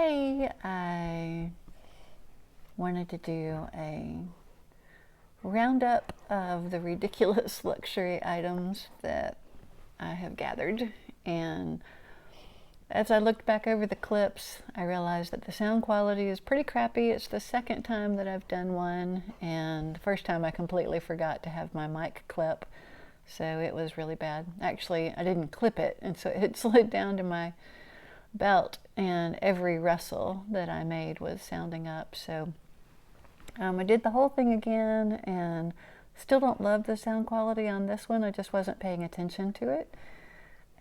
Hey, I wanted to do a roundup of the ridiculous luxury items that I have gathered. And as I looked back over the clips, I realized that the sound quality is pretty crappy. It's the second time that I've done one, and the first time I completely forgot to have my mic clip, so it was really bad. Actually, I didn't clip it, and so it slid down to my belt, and every rustle that I made was sounding up. So I did the whole thing again, and still don't love the sound quality on this one. I just wasn't paying attention to it,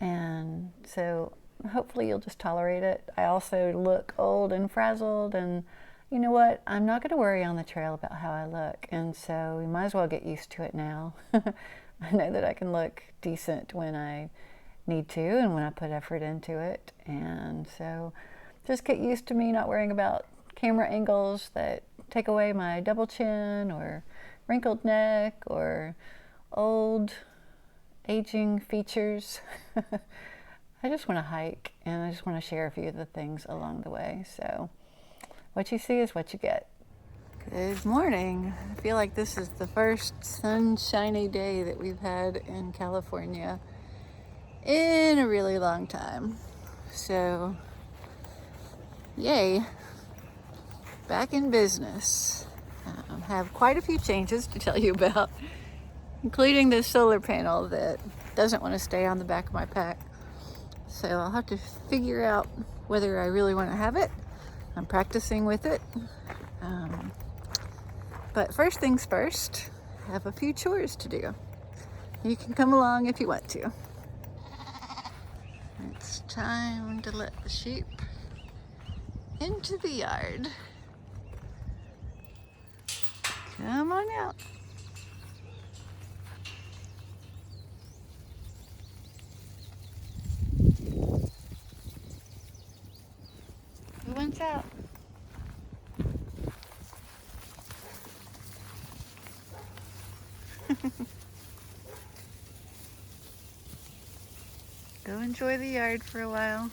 and so hopefully you'll just tolerate it. I also look old and frazzled, and you know what? I'm not going to worry on the trail about how I look, and so we might as well get used to it now. I know that I can look decent when I need to and when I put effort into it, and so just get used to me not worrying about camera angles that take away my double chin or wrinkled neck or old aging features. I just want to hike, and I just want to share a few of the things along the way. So what you see is what you get. Good morning. I feel like this is the first sunshiny day that we've had in California in a really long time. So yay, back in business. Have quite a few changes to tell you about, including this solar panel that doesn't want to stay on the back of my pack. So I'll have to figure out whether I really want to have it. I'm practicing with it. But first things first, I have a few chores to do. You can come along if you want to. It's time to let the sheep into the yard. Come on out. Who wants out? Go enjoy the yard for a while.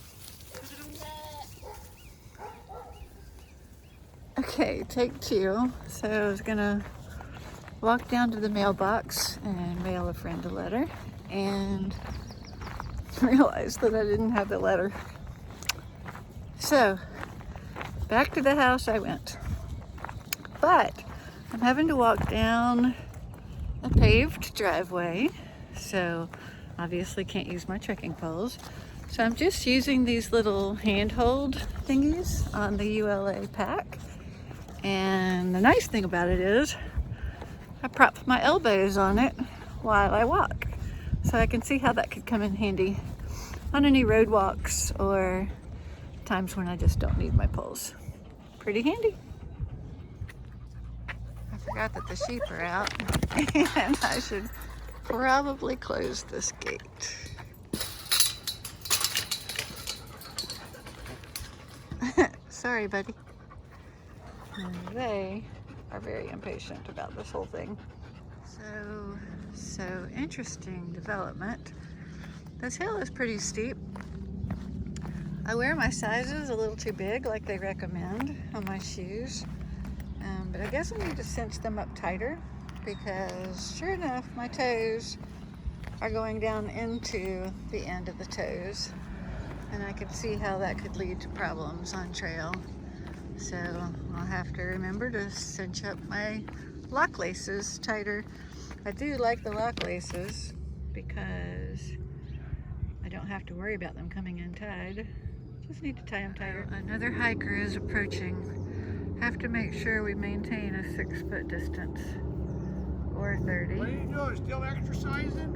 Okay, take two. So I was gonna walk down to the mailbox and mail a friend a letter, and realized that I didn't have the letter. So back to the house I went. But I'm having to walk down a paved driveway, so obviously can't use my trekking poles. So I'm just using these little handhold thingies on the ULA pack. And the nice thing about it is I prop my elbows on it while I walk. So I can see how that could come in handy on any road walks or times when I just don't need my poles. Pretty handy. I forgot that the sheep are out, and I should probably close this gate. Sorry, buddy. And they are very impatient about this whole thing. So interesting development. This hill is pretty steep. I wear my sizes a little too big, like they recommend on my shoes. But I guess I need to cinch them up tighter, because sure enough, my toes are going down into the end of the toes, and I could see how that could lead to problems on trail. So I'll have to remember to cinch up my lock laces tighter. I do like the lock laces because I don't have to worry about them coming in tied. Just need to tie them tighter. Another hiker is approaching. Have to make sure we maintain a 6-foot distance, or 30. What are you doing? Still exercising?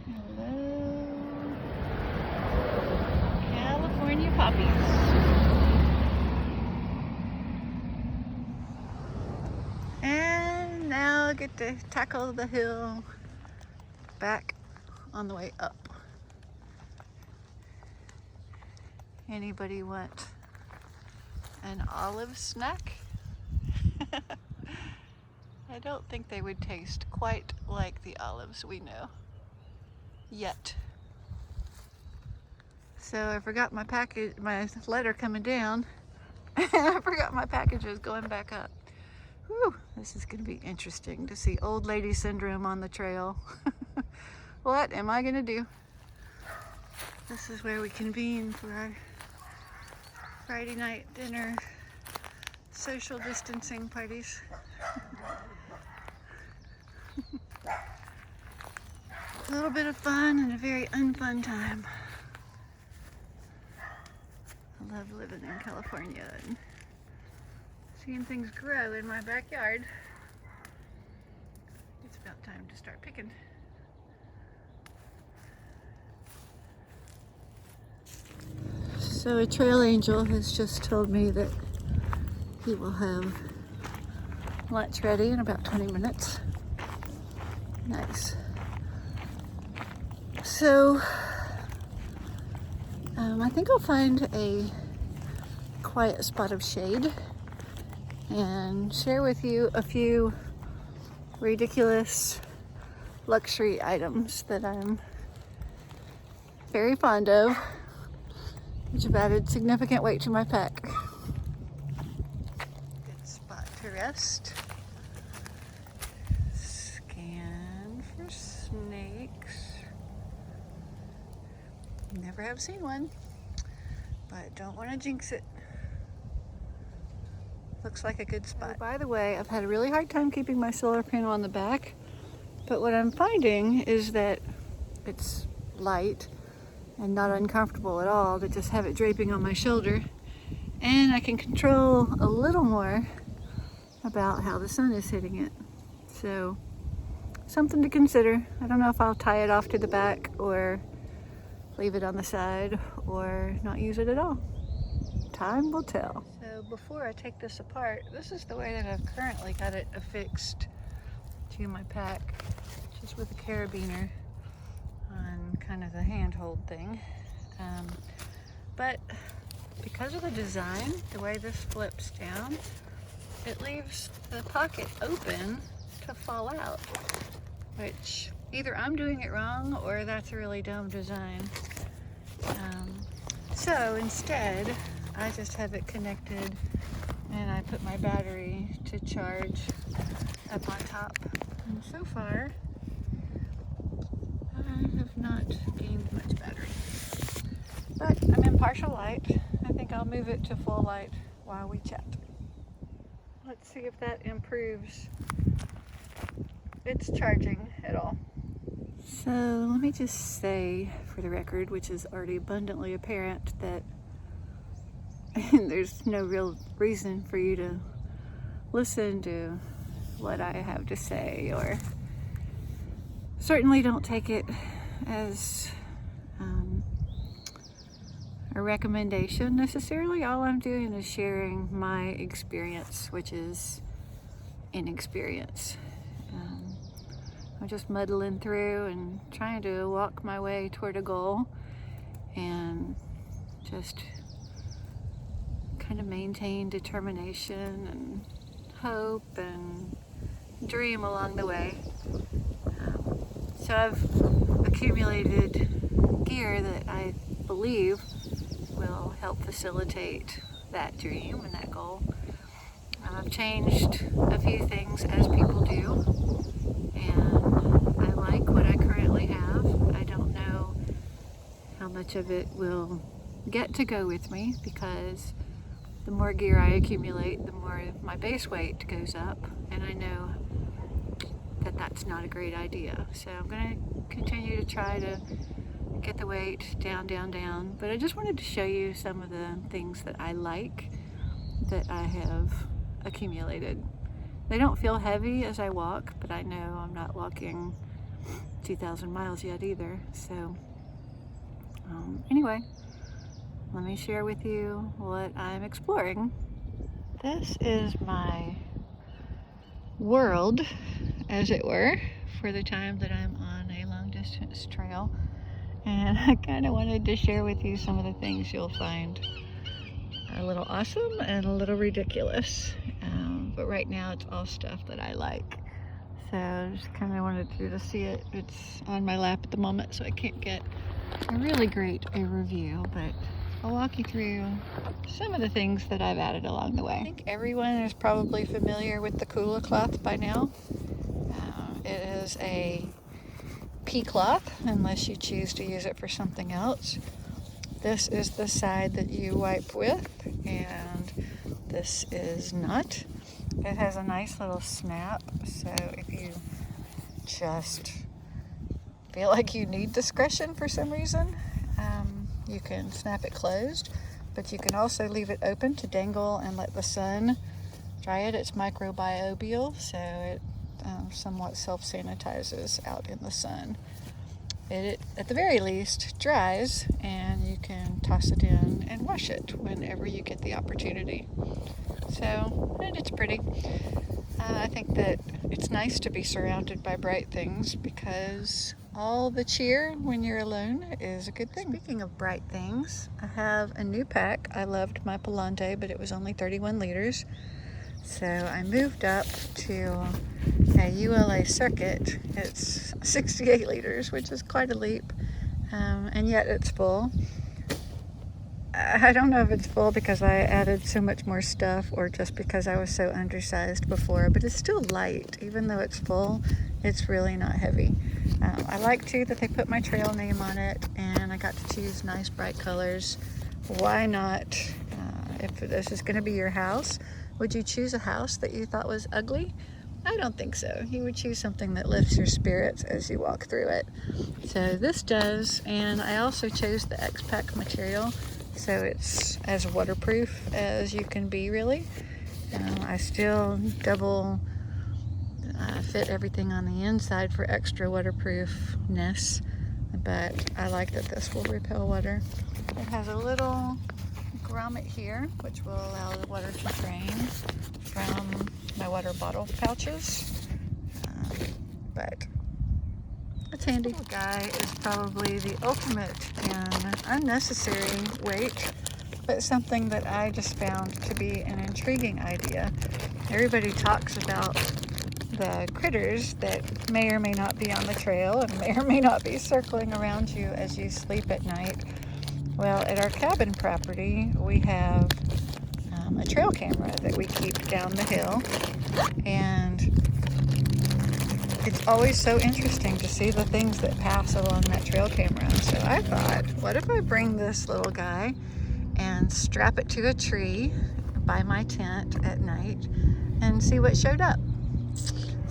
Hello, California poppies. And now I get to tackle the hill back on the way up. Anybody want an olive snack? I don't think they would taste quite like the olives we know yet. So I forgot my package, my letter coming down, and I forgot my packages going back up. Whew, this is going to be interesting to see old lady syndrome on the trail. What am I going to do? This is where we convene for our Friday night dinner social distancing parties. A little bit of fun and a very unfun time. I love living in California and seeing things grow in my backyard. It's about time to start picking. So a trail angel has just told me that he will have lunch ready in about 20 minutes. Nice. So I think I'll find a quiet spot of shade and share with you a few ridiculous luxury items that I'm very fond of, which have added significant weight to my pack. Good spot to rest. Scan for snakes. Never have seen one, but don't want to jinx it. Looks like a good spot. By the way, I've had a really hard time keeping my solar panel on the back, but what I'm finding is that it's light and not uncomfortable at all to just have it draping on my shoulder, and I can control a little more about how the sun is hitting it. So something to consider. I don't know if I'll tie it off to the back or leave it on the side or not use it at all. Time will tell. So before I take this apart, this is the way that I've currently got it affixed to my pack, just with a carabiner on kind of the handhold thing. But because of the design, the way this flips down, it leaves the pocket open to fall out, which either I'm doing it wrong or that's a really dumb design. So instead, I just have it connected and I put my battery to charge up on top. And so far, I have not gained much battery. But I'm in partial light. I think I'll move it to full light while we chat. Let's see if that improves its charging at all. So let me just say, for the record, which is already abundantly apparent, that there's no real reason for you to listen to what I have to say, or certainly don't take it as a recommendation necessarily. All I'm doing is sharing my experience, which is inexperience. I'm just muddling through and trying to walk my way toward a goal and just kind of maintain determination and hope and dream along the way. So I've accumulated gear that I believe will help facilitate that dream and that goal. I've changed a few things, as people do, and I like what I currently have. I don't know how much of it will get to go with me, because the more gear I accumulate, the more my base weight goes up, and I know that that's not a great idea. So I'm going to continue to try to get the weight down, down, down. But I just wanted to show you some of the things that I like that I have accumulated. They don't feel heavy as I walk, but I know I'm not walking 2,000 miles yet either. So anyway, let me share with you what I'm exploring. This is my world, as it were, for the time that I'm on a long distance trail. And I kind of wanted to share with you some of the things you'll find a little awesome and a little ridiculous. But right now it's all stuff that I like. So just kind of wanted you to see it. It's on my lap at the moment, so I can't get a really great review, but I'll walk you through some of the things that I've added along the way. I think everyone is probably familiar with the Kula cloth by now. It is a pea cloth, unless you choose to use it for something else. This is the side that you wipe with, and this is not. It has a nice little snap, so if you just feel like you need discretion for some reason, you can snap it closed, but you can also leave it open to dangle and let the sun dry it. It's microbial, so it somewhat self-sanitizes out in the sun. It, at the very least, dries, and you can toss it in and wash it whenever you get the opportunity. So, and it's pretty. I think that it's nice to be surrounded by bright things because all the cheer when you're alone is a good thing. Speaking of bright things, I have a new pack. I loved my Palante, but it was only 31 liters. So I moved up to a ULA circuit. It's 68 liters, which is quite a leap, and yet it's full. I don't know if it's full because I added so much more stuff or just because I was so undersized before, but it's still light. Even though it's full, it's really not heavy. I like too that they put my trail name on it, and I got to choose nice bright colors. Why not? If this is going to be your house, would you choose a house that you thought was ugly? I don't think so. You would choose something that lifts your spirits as you walk through it. So this does, and I also chose the X-Pack material, so it's as waterproof as you can be, really. I still double fit everything on the inside for extra waterproofness, but I like that this will repel water. It has a little grommet here, which will allow the water to drain from my water bottle pouches, but it's handy. This guy is probably the ultimate in unnecessary weight, but something that I just found to be an intriguing idea. Everybody talks about the critters that may or may not be on the trail and may or may not be circling around you as you sleep at night. Well, at our cabin property, we have a trail camera that we keep down the hill, and it's always so interesting to see the things that pass along that trail camera. So I thought, what if I bring this little guy and strap it to a tree by my tent at night and see what showed up?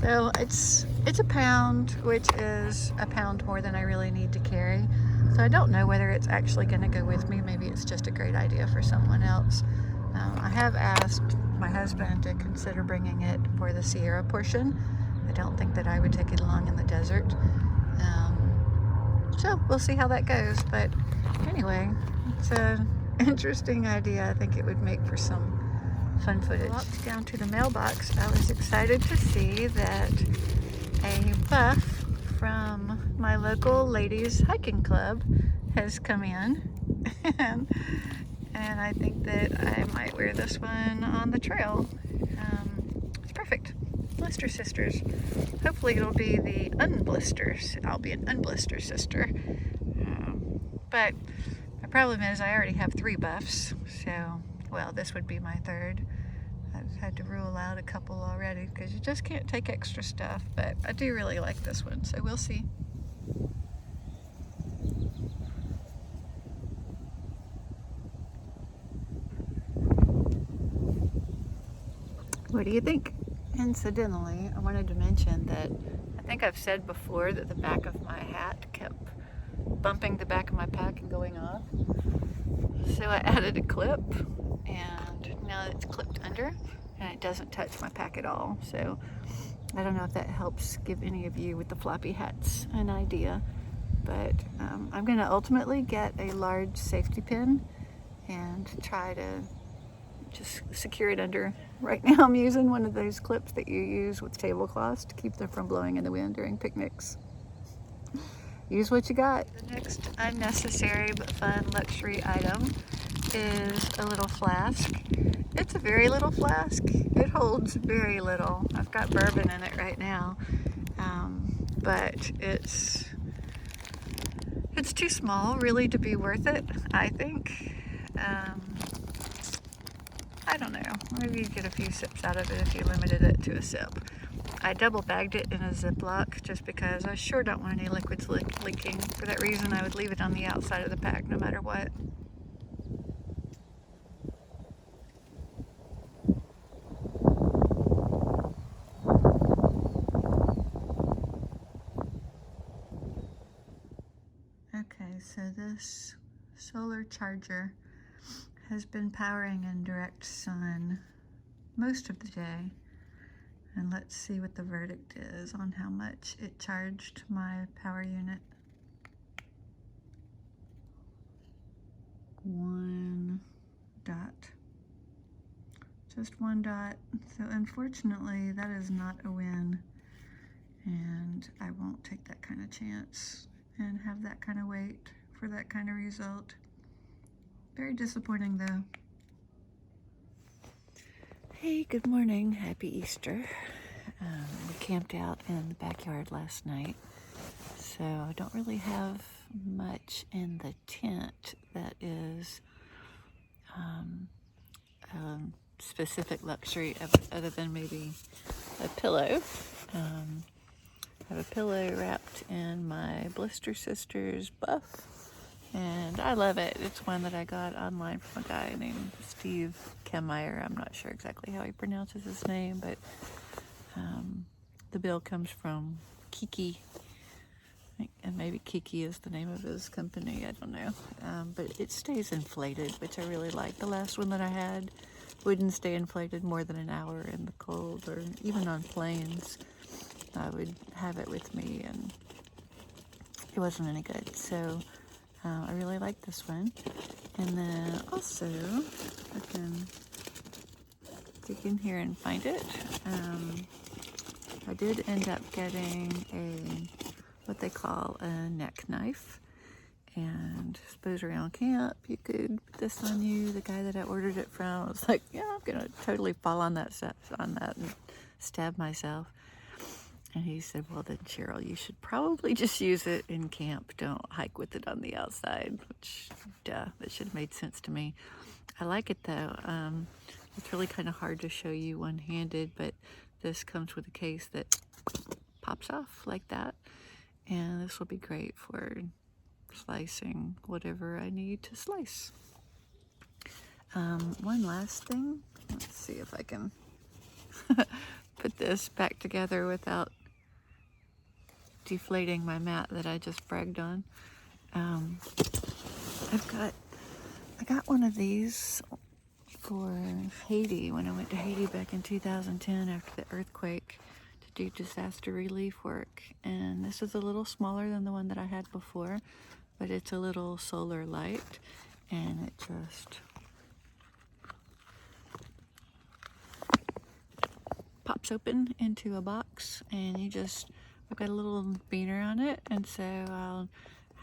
So it's a pound, which is a pound more than I really need to carry. So I don't know whether it's actually going to go with me. Maybe it's just a great idea for someone else. I have asked my husband to consider bringing it for the Sierra portion. I don't think that I would take it along in the desert. So we'll see how that goes. But anyway, it's an interesting idea. I think it would make for some fun footage. Walked down to the mailbox. I was excited to see that a buff from my local ladies hiking club has come in, and I think that I might wear this one on the trail. It's perfect. Blister sisters. Hopefully it'll be the unblisters. I'll be an unblister sister. But my problem is I already have 3 buffs, so, well, this would be my 3rd. I've had to rule out a couple already because you just can't take extra stuff, but I do really like this one, so we'll see. What do you think? Incidentally, I wanted to mention that I think I've said before that the back of my hat kept bumping the back of my pack and going off. So I added a clip, and now it's clipped under and it doesn't touch my pack at all. So I don't know if that helps give any of you with the floppy hats an idea, but I'm going to ultimately get a large safety pin and try to just secure it under. Right now I'm using one of those clips that you use with tablecloths to keep them from blowing in the wind during picnics. Use what you got. The next unnecessary but fun luxury item is a little flask. It's a very little flask. It holds very little. I've got bourbon in it right now, but it's too small really to be worth it, I think. I don't know, maybe you'd get a few sips out of it if you limited it to a sip. I double bagged it in a Ziploc just because I sure don't want any liquids leaking. For that reason, I would leave it on the outside of the pack no matter what. Okay, so this solar charger has been powering in direct sun most of the day. And let's see what the verdict is on how much it charged my power unit. 1 dot. Just 1 dot. So unfortunately, that is not a win. And I won't take that kind of chance and have that kind of wait for that kind of result. Very disappointing though. Hey, good morning. Happy Easter. We camped out in the backyard last night, so I don't really have much in the tent that is specific luxury other than maybe a pillow. I have a pillow wrapped in my Blister Sisters buff, and I love it. It's one that I got online from a guy named Steve Kemmeyer. I'm not sure exactly how he pronounces his name, but the bill comes from Kiki, and maybe Kiki is the name of his company, I don't know. But it stays inflated, which I really like. The last one that I had wouldn't stay inflated more than an hour in the cold, or even on planes. I would have it with me, and it wasn't any good. So I really like this one. And then also, I can dig in here and find it. I did end up getting what they call a neck knife. And I suppose around camp, you could put this on you. The guy that I ordered it from was like, yeah, I'm gonna totally fall on that and stab myself. And he said, well then, Cheryl, you should probably just use it in camp. Don't hike with it on the outside, which, duh, that should have made sense to me. I like it though. It's really kind of hard to show you one-handed, but this comes with a case that pops off like that. And this will be great for slicing whatever I need to slice. One last thing. Let's see if I can put this back together without deflating my mat that I just bragged on. I got one of these for Haiti when I went to Haiti back in 2010 after the earthquake to do disaster relief work. And this is a little smaller than the one that I had before, but it's a little solar light, and it just pops open into a box, and I've got a little beaner on it, and so I'll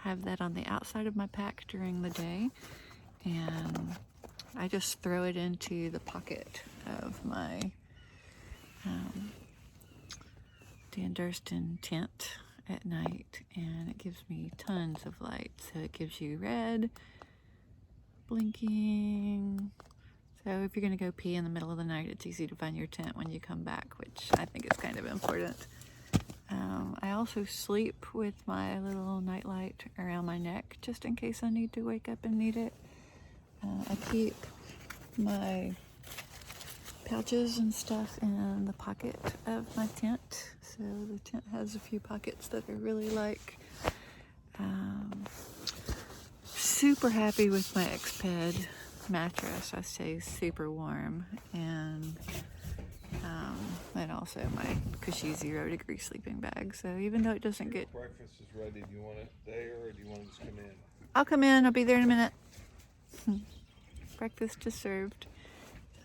have that on the outside of my pack during the day, and I just throw it into the pocket of my Dan Durston tent at night, and it gives me tons of light. So it gives you red, blinking. So if you're going to go pee in the middle of the night, it's easy to find your tent when you come back, which I think is kind of important. I also sleep with my little nightlight around my neck just in case I need to wake up and need it. I keep my pouches and stuff in the pocket of my tent. So the tent has a few pockets that I really like. Super happy with my Exped mattress. I stay super warm, and also my cushy 0-degree sleeping bag. So even though it doesn't get... Breakfast is ready. Do you want it there, or do you want to just come in? I'll come in. I'll be there in a minute. Breakfast is served.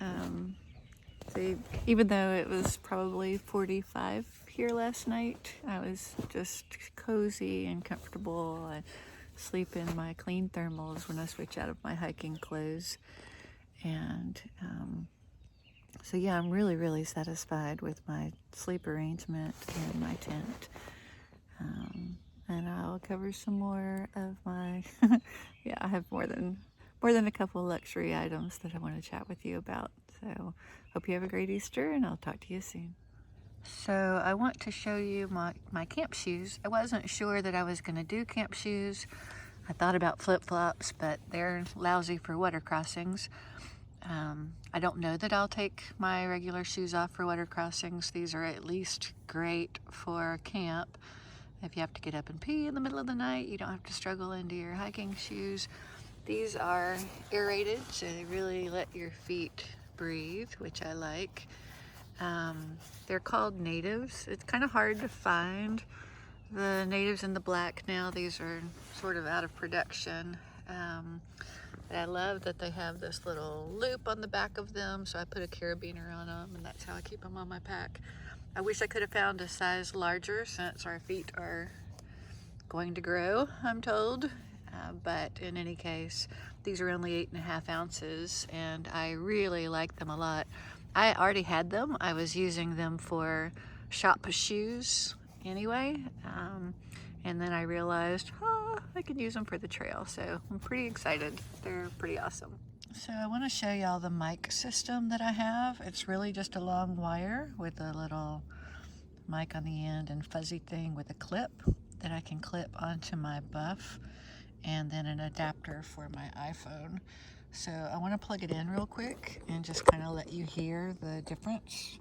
So even though it was probably 45 here last night, I was just cozy and comfortable. I sleep in my clean thermals when I switch out of my hiking clothes, and So yeah, I'm really, really satisfied with my sleep arrangement and my tent. And I'll cover some more of my, yeah, I have more than a couple luxury items that I want to chat with you about. So hope you have a great Easter, and I'll talk to you soon. So I want to show you my camp shoes. I wasn't sure that I was going to do camp shoes. I thought about flip-flops, but they're lousy for water crossings. I don't know that I'll take my regular shoes off for water crossings. These are at least great for camp. If you have to get up and pee in the middle of the night, you don't have to struggle into your hiking shoes. These are aerated, so they really let your feet breathe, which I like. They're called natives. It's kind of hard to find the natives in the black now. These are sort of out of production. But I love that they have this little loop on the back of them, so I put a carabiner on them, and that's how I keep them on my pack. I wish I could have found a size larger, since our feet are going to grow, I'm told. But in any case, these are only 8.5 ounces, and I really like them a lot. I already had them. I was using them for shop shoes anyway. And then I realized, I can use them for the trail. So I'm pretty excited. They're pretty awesome. So I want to show y'all the mic system that I have. It's really just a long wire with a little mic on the end and fuzzy thing with a clip that I can clip onto my buff, and then an adapter for my iPhone. So I want to plug it in real quick and just kind of let you hear the difference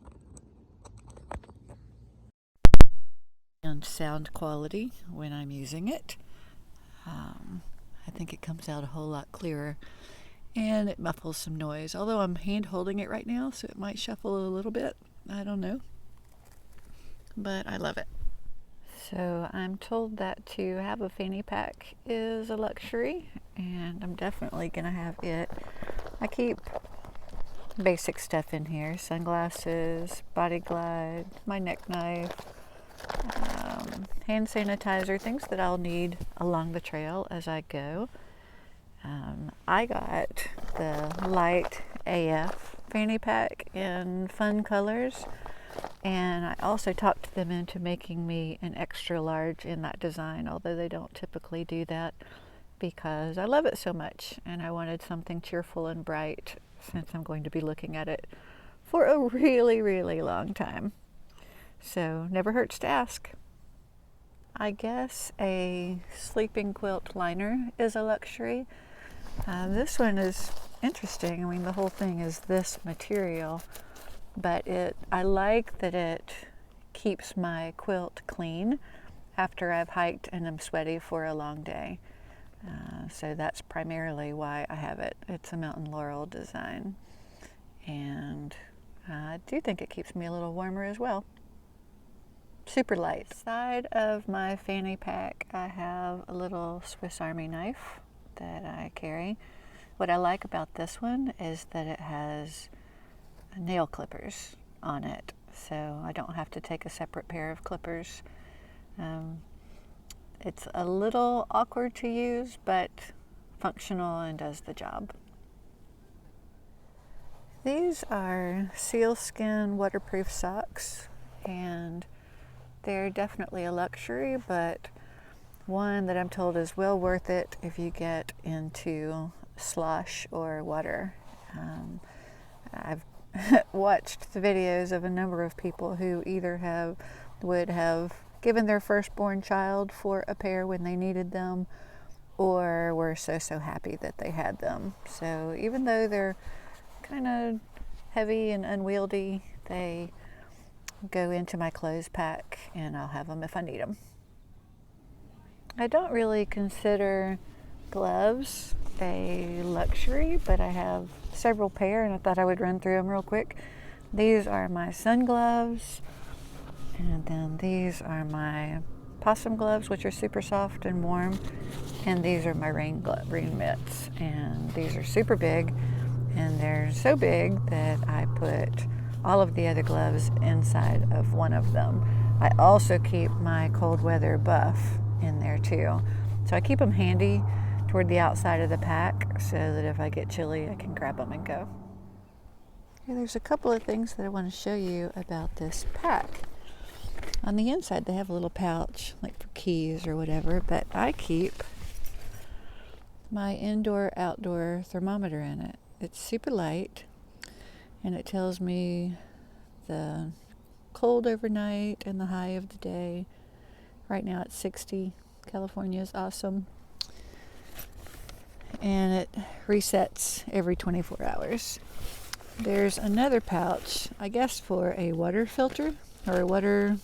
and sound quality when I'm using it. I think it comes out a whole lot clearer, and it muffles some noise, although I'm hand holding it right now, so it might shuffle a little bit. I don't know, but I love it. So I'm told that to have a fanny pack is a luxury, and I'm definitely gonna have it. I keep basic stuff in here: sunglasses, body glide, my neck knife, hand sanitizer, things that I'll need along the trail as I go. I got the light AF fanny pack in fun colors, and I also talked them into making me an extra large in that design, although they don't typically do that, because I love it so much and I wanted something cheerful and bright since I'm going to be looking at it for a really, really long time. So never hurts to ask. I guess a sleeping quilt liner is a luxury. This one is interesting. I mean, the whole thing is this material, but I like that it keeps my quilt clean after I've hiked and I'm sweaty for a long day. So that's primarily why I have it. It's a mountain laurel design, and I do think it keeps me a little warmer as well. Super light. Side of my fanny pack, I have a little Swiss Army knife that I carry. What I like about this one is that it has nail clippers on it, so I don't have to take a separate pair of clippers. It's a little awkward to use, but functional and does the job. These are sealskin waterproof socks, and they're definitely a luxury, but one that I'm told is well worth it if you get into slosh or water. I've watched the videos of a number of people who either would have given their firstborn child for a pair when they needed them, or were so happy that they had them. So even though they're kind of heavy and unwieldy, they go into my clothes pack, and I'll have them if I need them. I don't really consider gloves a luxury, but I have several pair, and I thought I would run through them real quick. These are my sun gloves, and then these are my possum gloves, which are super soft and warm, and these are my rain mitts, and these are super big, and they're so big that I put all of the other gloves inside of one of them. I also keep my cold weather buff in there too, so I keep them handy toward the outside of the pack so that if I get chilly I can grab them and go. Okay, there's a couple of things that I want to show you about this pack. On the inside they have a little pouch like for keys or whatever, but I keep my indoor-outdoor thermometer in it. It's super light and it tells me the cold overnight and the high of the day. Right now it's 60. California is awesome. And it resets every 24 hours. There's another pouch, I guess for a water filter or a water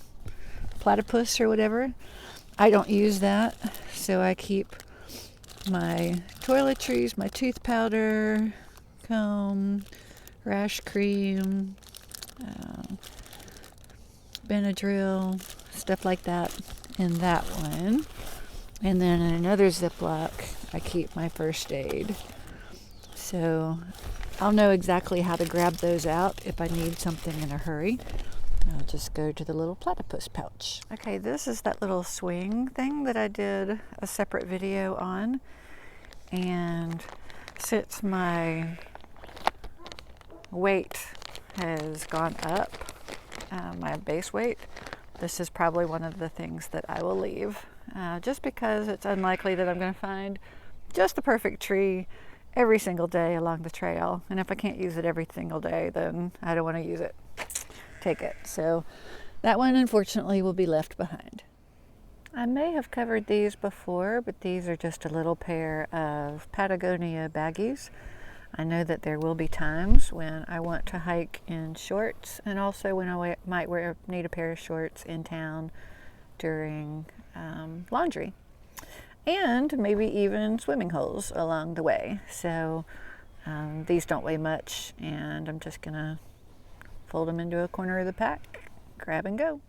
platypus or whatever. I don't use that, so I keep my toiletries, my tooth powder, comb, rash cream, Benadryl, stuff like that in that one. And then in another Ziploc, I keep my first aid. So I'll know exactly how to grab those out if I need something in a hurry. I'll just go to the little platypus pouch. Okay, this is that little swing thing that I did a separate video on. And since my weight has gone up, my base weight, this is probably one of the things that I will leave. Just because it's unlikely that I'm going to find just the perfect tree every single day along the trail. And if I can't use it every single day, then I don't want to use it. Take it. So that one unfortunately will be left behind. I may have covered these before, but these are just a little pair of Patagonia baggies. I know that there will be times when I want to hike in shorts, and also when I might need a pair of shorts in town during laundry, and maybe even swimming holes along the way. So these don't weigh much, and I'm just gonna fold them into a corner of the pack, grab and go.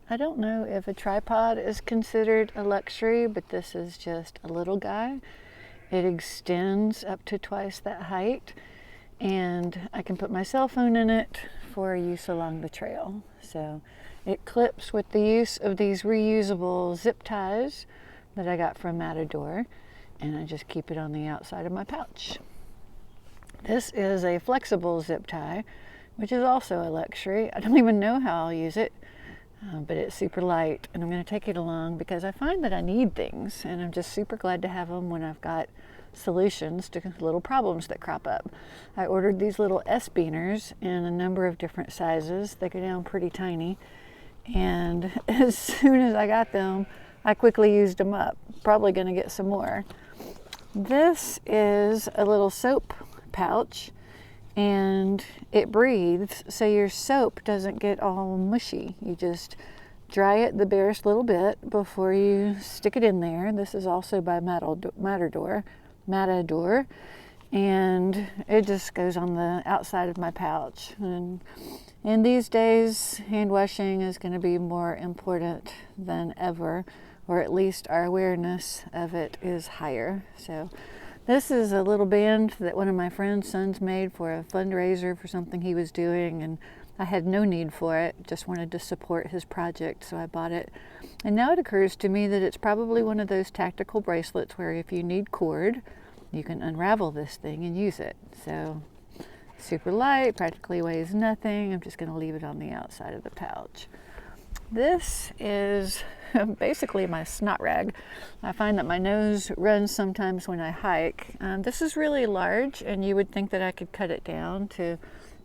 I don't know if a tripod is considered a luxury, but this is just a little guy. It extends up to twice that height, and I can put my cell phone in it for use along the trail. So it clips with the use of these reusable zip ties that I got from Matador, and I just keep it on the outside of my pouch. This is a flexible zip tie, which is also a luxury. I don't even know how I'll use it, but it's super light, and I'm going to take it along because I find that I need things, and I'm just super glad to have them when I've got solutions to little problems that crop up. I ordered these little S-beaners in a number of different sizes. They go down pretty tiny, and as soon as I got them, I quickly used them up. Probably going to get some more. This is a little soap pouch, and it breathes, so your soap doesn't get all mushy. You just dry it the barest little bit before you stick it in there. This is also by Matador, and it just goes on the outside of my pouch. And in these days, hand washing is going to be more important than ever, or at least our awareness of it is higher. So this is a little band that one of my friend's sons made for a fundraiser for something he was doing, and I had no need for it, just wanted to support his project, so I bought it. And now it occurs to me that it's probably one of those tactical bracelets where if you need cord, you can unravel this thing and use it. So super light, practically weighs nothing. I'm just going to leave it on the outside of the pouch. This is basically my snot rag. I find that my nose runs sometimes when I hike. This is really large, and you would think that I could cut it down to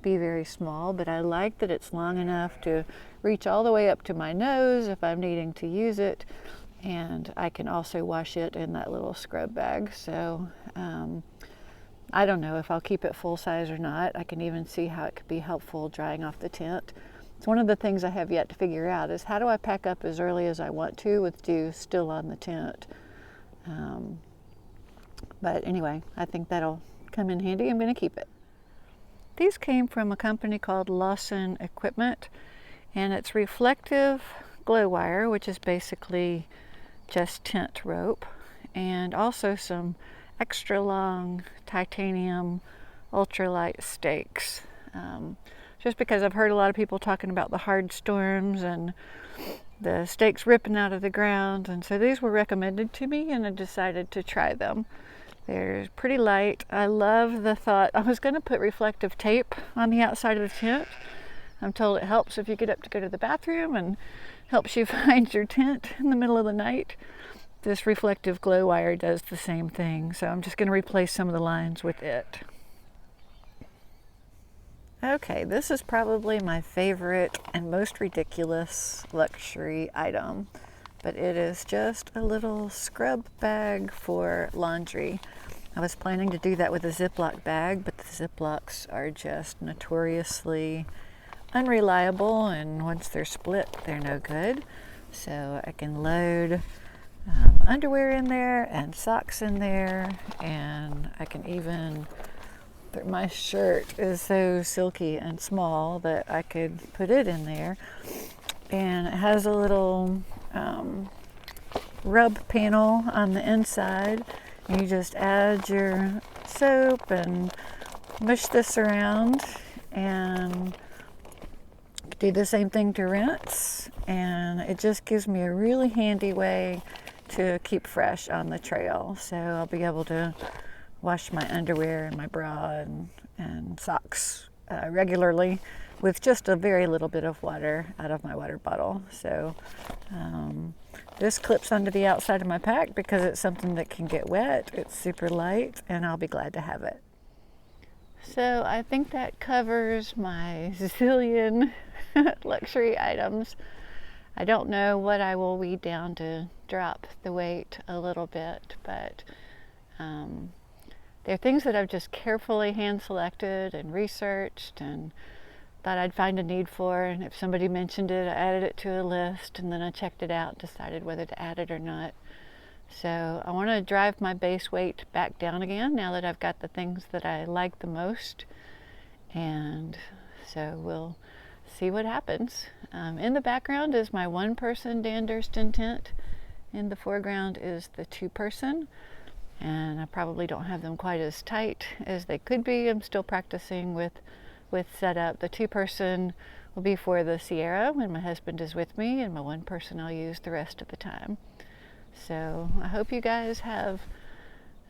be very small, but I like that it's long enough to reach all the way up to my nose if I'm needing to use it, and I can also wash it in that little scrub bag. So I don't know if I'll keep it full size or not. I can even see how it could be helpful drying off the tent. It's one of the things I have yet to figure out is how do I pack up as early as I want to with dew still on the tent. But anyway, I think that'll come in handy. I'm going to keep it. These came from a company called Lawson Equipment, and it's reflective glow wire, which is basically just tent rope, and also some extra long titanium ultralight stakes. Just because I've heard a lot of people talking about the hard storms and the stakes ripping out of the ground, and so these were recommended to me, and I decided to try them. They're pretty light. I love the thought. I was going to put reflective tape on the outside of the tent. I'm told it helps if you get up to go to the bathroom and helps you find your tent in the middle of the night. This reflective glow wire does the same thing, so I'm just going to replace some of the lines with it. Okay, this is probably my favorite and most ridiculous luxury item, but it is just a little scrub bag for laundry. I was planning to do that with a Ziploc bag, but the Ziplocs are just notoriously unreliable, and once they're split, they're no good. So I can load underwear in there and socks in there, and I can even, my shirt is so silky and small that I could put it in there. And it has a little rub panel on the inside. You just add your soap and mush this around and do the same thing to rinse, and it just gives me a really handy way to keep fresh on the trail. So I'll be able to wash my underwear and my bra and socks regularly with just a very little bit of water out of my water bottle. So this clips onto the outside of my pack because it's something that can get wet. It's super light, and I'll be glad to have it. So I think that covers my zillion luxury items. I don't know what I will weed down to drop the weight a little bit, but they're things that I've just carefully hand selected and researched and thought I'd find a need for, and if somebody mentioned it, I added it to a list, and then I checked it out and decided whether to add it or not. So I want to drive my base weight back down again now that I've got the things that I like the most, and so we'll see what happens. In the background is my one-person Dan Durston tent. In the foreground is the two-person, and I probably don't have them quite as tight as they could be. I'm still practicing with setup. The two-person will be for the Sierra when my husband is with me, and my one-person I'll use the rest of the time. So I hope you guys have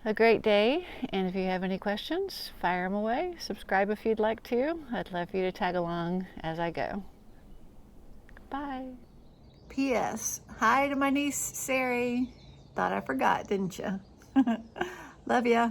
a great day, and if you have any questions, fire them away. Subscribe if you'd like to. I'd love you to tag along as I go. Bye. P.S. Hi to my niece, Sari. Thought I forgot, didn't you? Love ya.